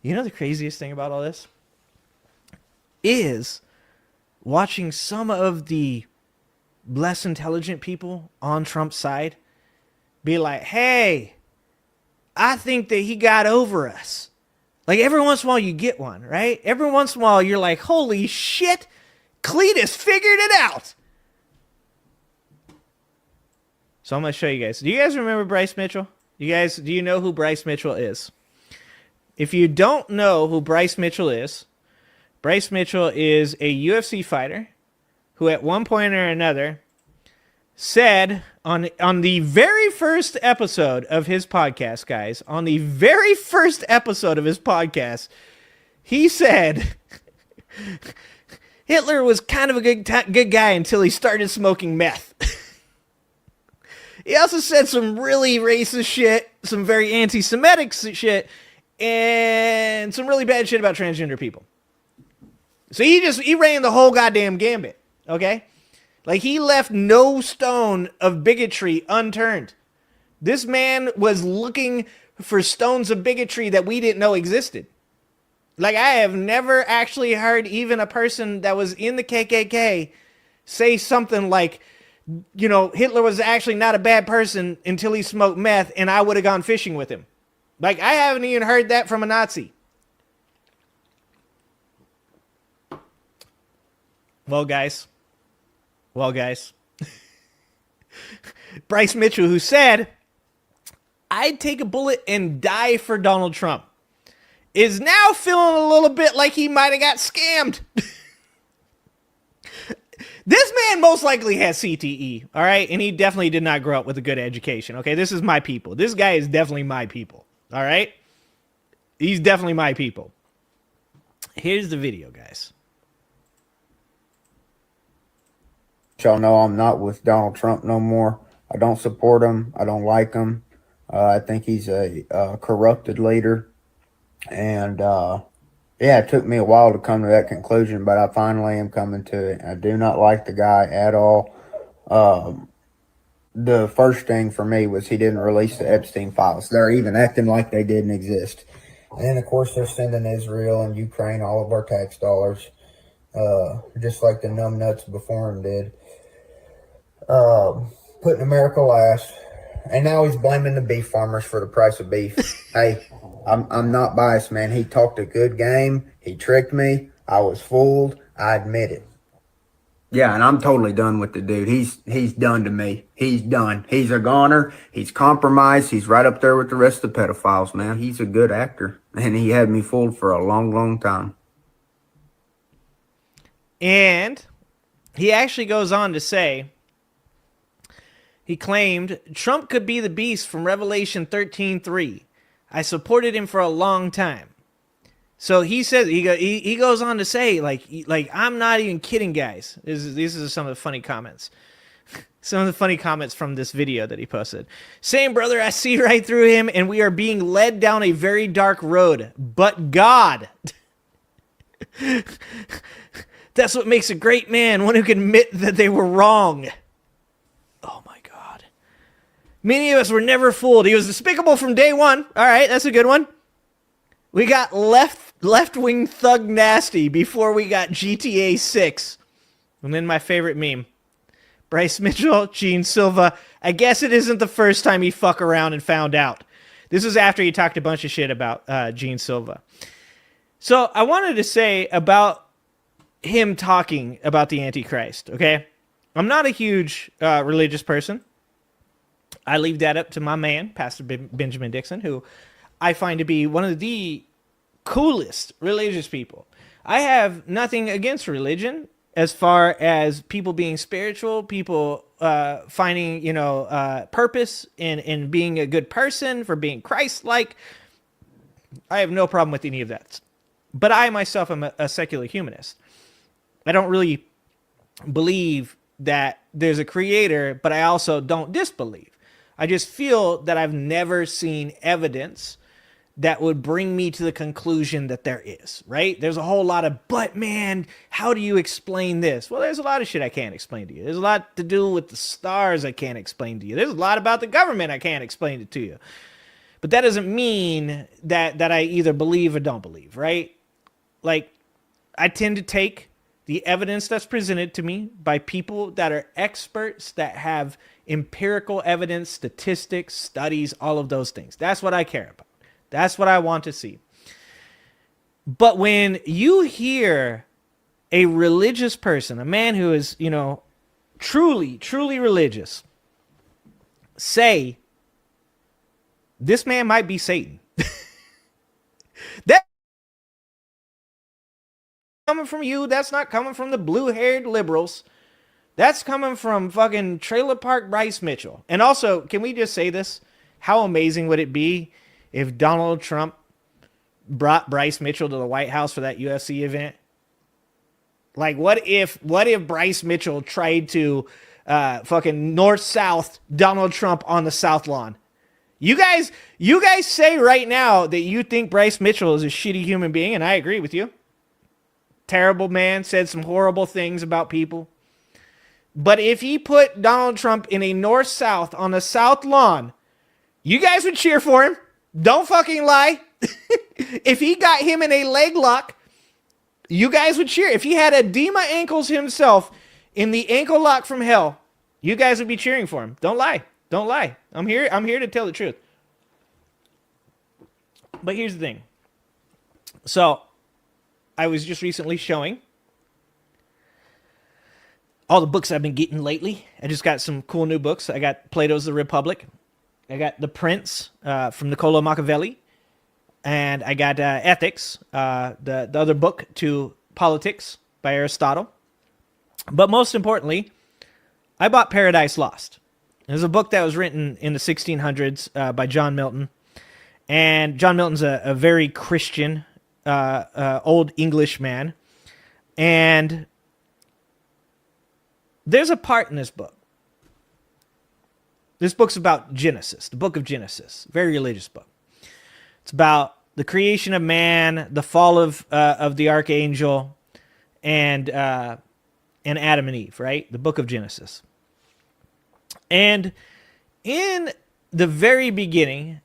You know the craziest thing about all this is watching some of the less intelligent people on Trump's side be like, hey, I think that he got over us. Like every once in a while you get one, right? Every once in a while you're like, holy shit, Cletus figured it out. So I'm going to show you guys. Do you guys remember Bryce Mitchell? Do you know who Bryce Mitchell is? If you don't know who Bryce Mitchell is a UFC fighter who at one point or another said on the very first episode of his podcast, guys, on the very first episode of his podcast, he said Hitler was kind of a good guy until he started smoking meth. He also said some really racist shit, some very anti-Semitic shit, and some really bad shit about transgender people. So he ran the whole goddamn gambit, okay? Like, he left no stone of bigotry unturned. This man was looking for stones of bigotry that we didn't know existed. Like, I have never actually heard even a person that was in the KKK say something like, you know, Hitler was actually not a bad person until he smoked meth and I would have gone fishing with him. Like, I haven't even heard that from a Nazi. Well, guys. Bryce Mitchell, who said, I'd take a bullet and die for Donald Trump, is now feeling a little bit like he might have got scammed. This man most likely has CTE, all right? And he definitely did not grow up with a good education, okay? This is my people. This guy is definitely my people, all right? He's definitely my people. Here's the video, guys. Y'all know I'm not with Donald Trump no more. I don't support him. I don't like him. I think he's a corrupted leader. And yeah, it took me a while to come to that conclusion, but I finally am coming to it. I do not like the guy at all. The first thing for me was he didn't release the Epstein files. They're even acting like they didn't exist. And of course, they're sending Israel and Ukraine all of our tax dollars, just like the numbnuts before him did. Putting America last. And now he's blaming the beef farmers for the price of beef. Hey, I'm not biased, man. He talked a good game. He tricked me. I was fooled. I admit it. Yeah, and I'm totally done with the dude. He's done to me. He's done. He's a goner. He's compromised. He's right up there with the rest of the pedophiles, man. He's a good actor. And he had me fooled for a long, long time. And he actually goes on to say, he claimed Trump could be the beast from Revelation 13:3. I supported him for a long time. So he says, he goes on to say, like I'm not even kidding, guys. These are some of the funny comments. Some of the funny comments from this video that he posted. Same brother, I see right through him, and we are being led down a very dark road. But God. That's what makes a great man, one who can admit that they were wrong. Oh my God. Many of us were never fooled. He was despicable from day one. All right, that's a good one. We got left-wing thug nasty before we got GTA 6. And then my favorite meme. Bryce Mitchell, Gene Silva. I guess it isn't the first time he fuck around and found out. This is after he talked a bunch of shit about Gene Silva. So I wanted to say about him talking about the Antichrist, okay? I'm not a huge religious person. I leave that up to my man, Pastor Benjamin Dixon, who I find to be one of the coolest religious people. I have nothing against religion as far as people being spiritual, people finding, purpose in being a good person, for being Christ-like. I have no problem with any of that. But I myself am a secular humanist. I don't really believe that there's a creator, but I also don't disbelieve. I just feel that I've never seen evidence that would bring me to the conclusion that there is, right? There's a whole lot of, but man, how do you explain this? Well, there's a lot of shit I can't explain to you. There's a lot to do with the stars I can't explain to you. There's a lot about the government I can't explain it to you. But that doesn't mean that I either believe or don't believe, right? Like, I tend to take the evidence that's presented to me by people that are experts, that have empirical evidence, statistics, studies, all of those things. That's what I care about. That's what I want to see. But when you hear a religious person, a man who is, you know, truly, truly religious, say, this man might be Satan. That's coming from you. That's not coming from the blue-haired liberals. That's coming from fucking Trailer Park Bryce Mitchell. And also, can we just say this? How amazing would it be if Donald Trump brought Bryce Mitchell to the White House for that UFC event? Like, what if Bryce Mitchell tried to fucking north-south Donald Trump on the South Lawn? You guys say right now that you think Bryce Mitchell is a shitty human being, and I agree with you. Terrible man, said some horrible things about people. But if he put Donald Trump in a north-south on the South Lawn, you guys would cheer for him. Don't fucking lie. If he got him in a leg lock, you guys would cheer. If he had edema ankles himself in the ankle lock from hell, you guys would be cheering for him. Don't lie. Don't lie. I'm here to tell the truth. But here's the thing. So, I was just recently showing all the books I've been getting lately. I just got some cool new books. I got Plato's The Republic. I got The Prince from Niccolo Machiavelli. And I got Ethics, the other book to Politics by Aristotle. But most importantly, I bought Paradise Lost. It was a book that was written in the 1600s by John Milton. And John Milton's a very Christian, old English man. And there's a part in this book. This book's about Genesis, the book of Genesis. Very religious book. It's about the creation of man, the fall of the archangel, and Adam and Eve, right? The book of Genesis. And in the very beginning,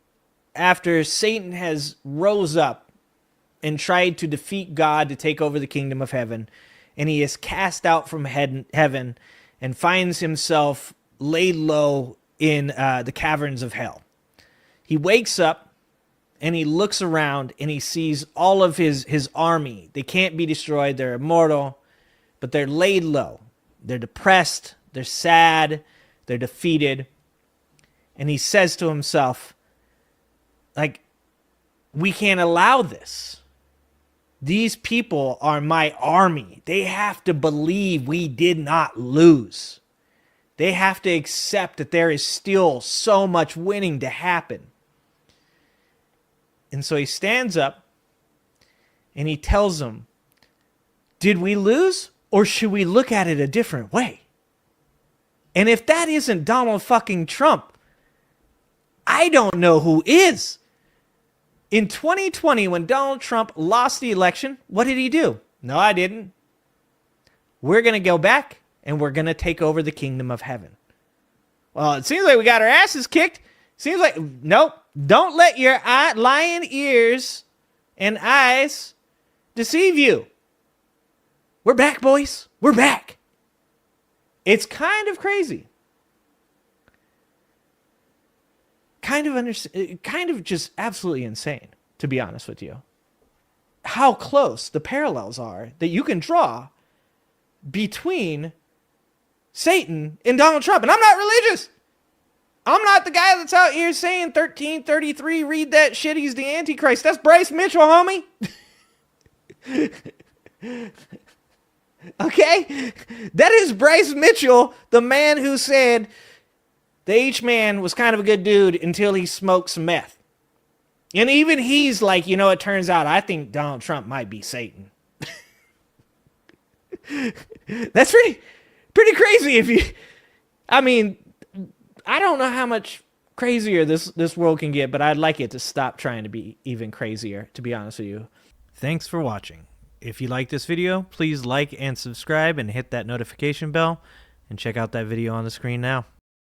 after Satan has rose up and tried to defeat God to take over the kingdom of heaven, and he is cast out from heaven and finds himself laid low in the caverns of hell. He wakes up and he looks around and he sees all of his army. They can't be destroyed. They're immortal, but they're laid low. They're depressed. They're sad. They're defeated. And he says to himself, like, we can't allow this. These people are my army. They have to believe we did not lose. They have to accept that there is still so much winning to happen. And so he stands up and he tells them, did we lose or should we look at it a different way? And if that isn't Donald fucking Trump, I don't know who is. In 2020, when Donald Trump lost the election, what did he do? No, I didn't. We're going to go back and we're going to take over the kingdom of heaven. Well, it seems like we got our asses kicked. Seems like, nope. Don't let your lying ears and eyes deceive you. We're back, boys. We're back. It's kind of crazy. Kind of just absolutely insane, to be honest with you. How close the parallels are that you can draw between Satan and Donald Trump. And I'm not religious. I'm not the guy that's out here saying 1333, read that shit, he's the Antichrist. That's Bryce Mitchell, homie. Okay? That is Bryce Mitchell, the man who said the H-man was kind of a good dude until he smoked some meth. And even he's like, you know, it turns out I think Donald Trump might be Satan. That's pretty crazy if you... I mean, I don't know how much crazier this world can get, but I'd like it to stop trying to be even crazier, to be honest with you. Thanks for watching. If you like this video, please like and subscribe and hit that notification bell, and check out that video on the screen now.